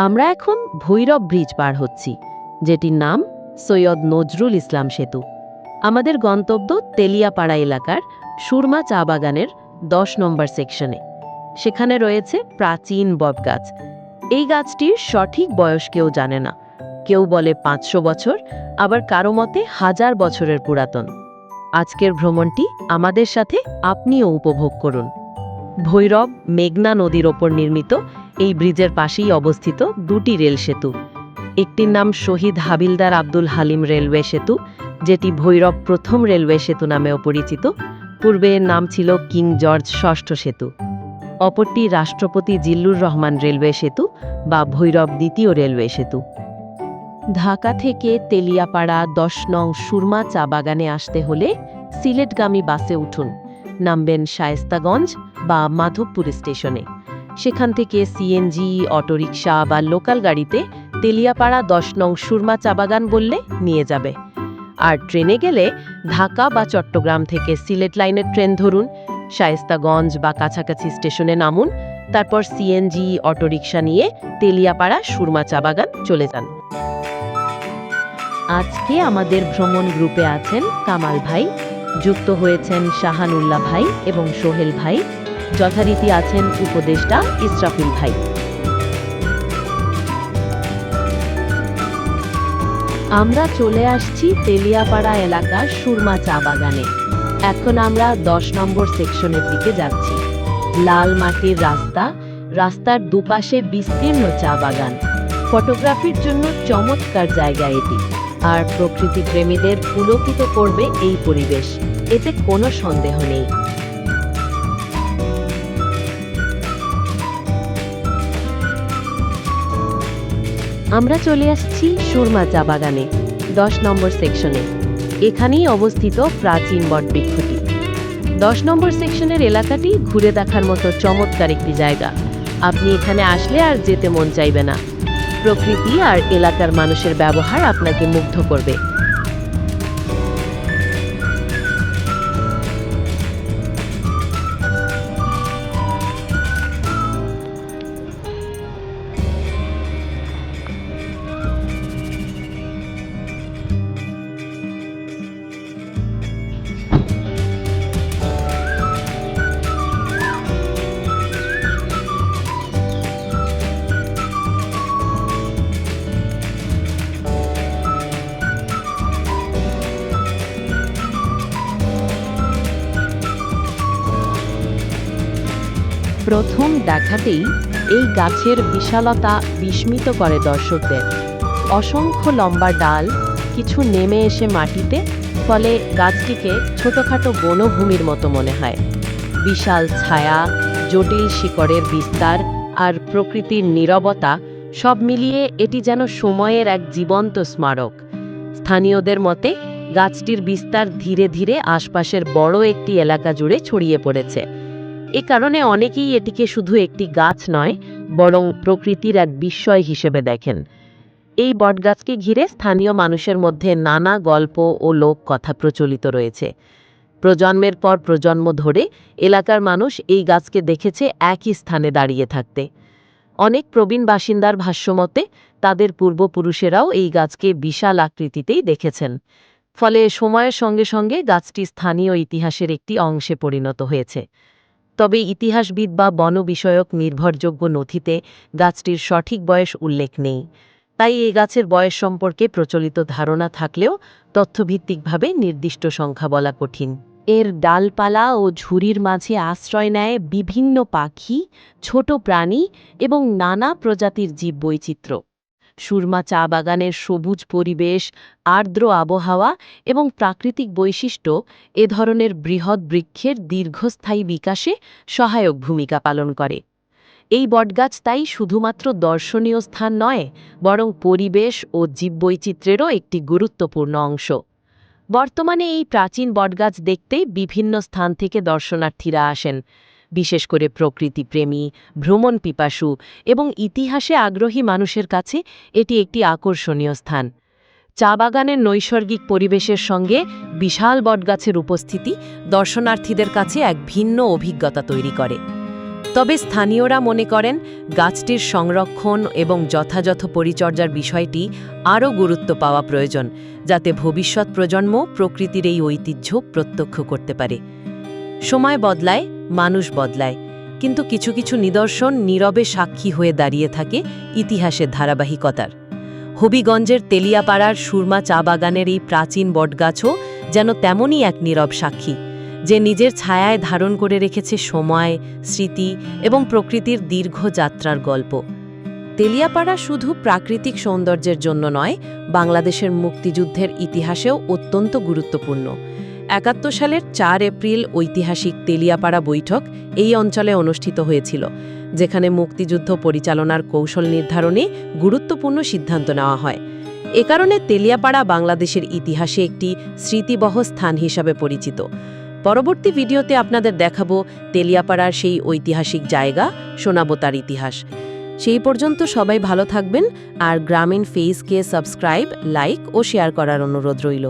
আমরা এখন ভৈরব ব্রিজ পার হচ্ছি, যেটির নাম সৈয়দ নজরুল ইসলাম সেতু। আমাদের গন্তব্য তেলিয়াপাড়া এলাকার সুরমা চা বাগানের ১০ নম্বর সেকশনে। সেখানে রয়েছে প্রাচীন বটগাছ। এই গাছটির সঠিক বয়স কেউ জানে না। কেউ বলে ৫০০ বছর, আবার কারো মতে ১০০০ বছরের পুরাতন। আজকের ভ্রমণটি আমাদের সাথে আপনিও উপভোগ করুন। ভৈরব মেঘনা নদীর ওপর নির্মিত এই ব্রিজের পাশেই অবস্থিত দুটি রেল সেতু। একটির নাম শহীদ হাবিলদার আব্দুল হালিম রেলওয়ে সেতু, যেটি ভৈরব প্রথম রেলওয়ে সেতু নামেও পরিচিত। পূর্বে এর নাম ছিল কিং জর্জ ষষ্ঠ সেতু। অপরটি রাষ্ট্রপতি জিল্লুর রহমান রেলওয়ে সেতু বা ভৈরব দ্বিতীয় রেলওয়ে সেতু। ঢাকা থেকে তেলিয়াপাড়া ১০ নং সুরমা চা বাগানে আসতে হলে সিলেটগামী বাসে উঠুন। নামবেন শায়েস্তাগঞ্জ বা মাধবপুর স্টেশনে। সেখান থেকে সিএনজি, অটোরিকশা বা লোকাল গাড়িতে তেলিয়াপাড়া ১০ নং সুরমা চা বাগান বললে নিয়ে যাবে। আর ট্রেনে গেলে ঢাকা বা চট্টগ্রাম থেকে সিলেট লাইনের ট্রেন ধরুন, শায়েস্তাগঞ্জ বা কাছাকাছি স্টেশনে নামুন, তারপর সিএনজি, অটোরিকশা নিয়ে তেলিয়াপাড়া সুরমা চা বাগান চলে যান। আজকে আমাদের ভ্রমণ গ্রুপে আছেন কামাল ভাই, যুক্ত হয়েছেন শাহানুল্লাহ ভাই এবং সোহেল ভাই, যথারীতি আছেন উপদেষ্টা ইসরাফিল ভাই। আমরা চলে আসছি তেলিয়াপাড়া এলাকার সুরমা চা বাগানে। এখন আমরা ১০ নম্বর সেকশনের দিকে যাচ্ছি। লাল মাটির রাস্তা, রাস্তার দুপাশে বিস্তীর্ণ চা বাগান। ফটোগ্রাফির জন্য চমৎকার জায়গা এটি, আর প্রকৃতি প্রেমীদের পুলকিত করবে এই পরিবেশ, এতে কোনো সন্দেহ নেই। আমরা চলে আসছি সুরমা চা বাগানে ১০ নম্বর সেকশনে। এখানেই অবস্থিত প্রাচীন বটবৃক্ষটি। ১০ নম্বর সেকশনের এলাকাটি ঘুরে দেখার মতো চমৎকার একটি জায়গা। আপনি এখানে আসলে আর যেতে মন চাইবে না। প্রকৃতি আর এলাকার মানুষের ব্যবহার আপনাকে মুগ্ধ করবে। প্রথম দেখাতেই এই গাছের বিশালতা বিস্মিত করে দর্শকদের। অসংখ্য লম্বা ডাল কিছু নেমে এসে মাটিতে, ফলে গাছটিকে ছোটখাটো বনভূমির মতো মনে হয়। বিশাল ছায়া, জটিল শিকড়ের বিস্তার আর প্রকৃতির নীরবতা সব মিলিয়ে এটি যেন সময়ের এক জীবন্ত স্মারক। স্থানীয়দের মতে গাছটির বিস্তার ধীরে ধীরে আশপাশের বড় একটি এলাকা জুড়ে ছড়িয়ে পড়েছে। এ কারণে অনেকেই এটিকে শুধু একটি গাছ নয়, বরং প্রকৃতির এক বিস্ময় হিসেবে দেখেন। এই বটগাছকে ঘিরে স্থানীয় মানুষের মধ্যে নানা গল্প ও লোককথা প্রচলিত রয়েছে। প্রজন্মের পর প্রজন্ম ধরে এলাকার মানুষ এই গাছকে দেখেছে একই স্থানে দাঁড়িয়ে থাকতে। অনেক প্রবীণ বাসিন্দার ভাষ্যমতে তাদের পূর্বপুরুষেরাও এই গাছকে বিশাল আকৃতিতেই দেখেছেন। ফলে সময়ের সঙ্গে সঙ্গে গাছটি স্থানীয় ইতিহাসের একটি অংশে পরিণত হয়েছে। তবে ইতিহাসবিদ বা বন বিষয়ক নির্ভরযোগ্য নথিতে গাছটির সঠিক বয়স উল্লেখ নেই। তাই এই গাছের বয়স সম্পর্কে প্রচলিত ধারণা থাকলেও তথ্যভিত্তিকভাবে নির্দিষ্ট সংখ্যা বলা কঠিন। এর ডালপালা ও ঝুড়ির মাঝে আশ্রয় নেয় বিভিন্ন পাখি, ছোট প্রাণী এবং নানা প্রজাতির জীববৈচিত্র্য। সুরমা চা বাগানের সবুজ পরিবেশ, আর্দ্র আবহাওয়া এবং প্রাকৃতিক বৈশিষ্ট্য এ ধরনের বৃহৎ বৃক্ষের দীর্ঘস্থায়ী বিকাশে সহায়ক ভূমিকা পালন করে। এই বটগাছ তাই শুধুমাত্র দর্শনীয় স্থান নয়, বরং পরিবেশ ও জীববৈচিত্র্যেরও একটি গুরুত্বপূর্ণ অংশ। বর্তমানে এই প্রাচীন বটগাছ দেখতে বিভিন্ন স্থান থেকে দর্শনার্থীরা আসেন। বিশেষ করে প্রকৃতিপ্রেমী, ভ্রমণ পিপাসু এবং ইতিহাসে আগ্রহী মানুষের কাছে এটি একটি আকর্ষণীয় স্থান। চা বাগানের নৈসর্গিক পরিবেশের সঙ্গে বিশাল বটগাছের উপস্থিতি দর্শনার্থীদের কাছে এক ভিন্ন অভিজ্ঞতা তৈরি করে। তবে স্থানীয়রা মনে করেন গাছটির সংরক্ষণ এবং যথাযথ পরিচর্যার বিষয়টি আরও গুরুত্ব পাওয়া প্রয়োজন, যাতে ভবিষ্যৎ প্রজন্ম প্রকৃতির এই ঐতিহ্য প্রত্যক্ষ করতে পারে। সময় বদলায়, মানুষ বদলায়, কিন্তু কিছু কিছু নিদর্শন নীরবে সাক্ষী হয়ে দাঁড়িয়ে থাকে ইতিহাসের ধারাবাহিকতার। হবিগঞ্জের তেলিয়াপাড়ার সুরমা চা বাগানের এই প্রাচীন বটগাছও যেন তেমনই এক নীরব সাক্ষী, যে নিজের ছায়ায় ধারণ করে রেখেছে সময়, স্মৃতি এবং প্রকৃতির দীর্ঘ যাত্রার গল্প। তেলিয়াপাড়া শুধু প্রাকৃতিক সৌন্দর্যের জন্য নয়, বাংলাদেশের মুক্তিযুদ্ধের ইতিহাসেও অত্যন্ত গুরুত্বপূর্ণ। ৭১ সালের ৪ এপ্রিল ঐতিহাসিক তেলিয়াপাড়া বৈঠক এই অঞ্চলে অনুষ্ঠিত হয়েছিল, যেখানে মুক্তিযুদ্ধ পরিচালনার কৌশল নির্ধারণে গুরুত্বপূর্ণ সিদ্ধান্ত নেওয়া হয়। এ কারণে তেলিয়াপাড়া বাংলাদেশের ইতিহাসে একটি স্মৃতিবহ স্থান হিসাবে পরিচিত। পরবর্তী ভিডিওতে আপনাদের দেখাবো তেলিয়াপাড়ার সেই ঐতিহাসিক জায়গা, শোনাবো তার ইতিহাস। সেই পর্যন্ত সবাই ভালো থাকবেন, আর গ্রামীণ ফেসকে সাবস্ক্রাইব, লাইক ও শেয়ার করার অনুরোধ রইল।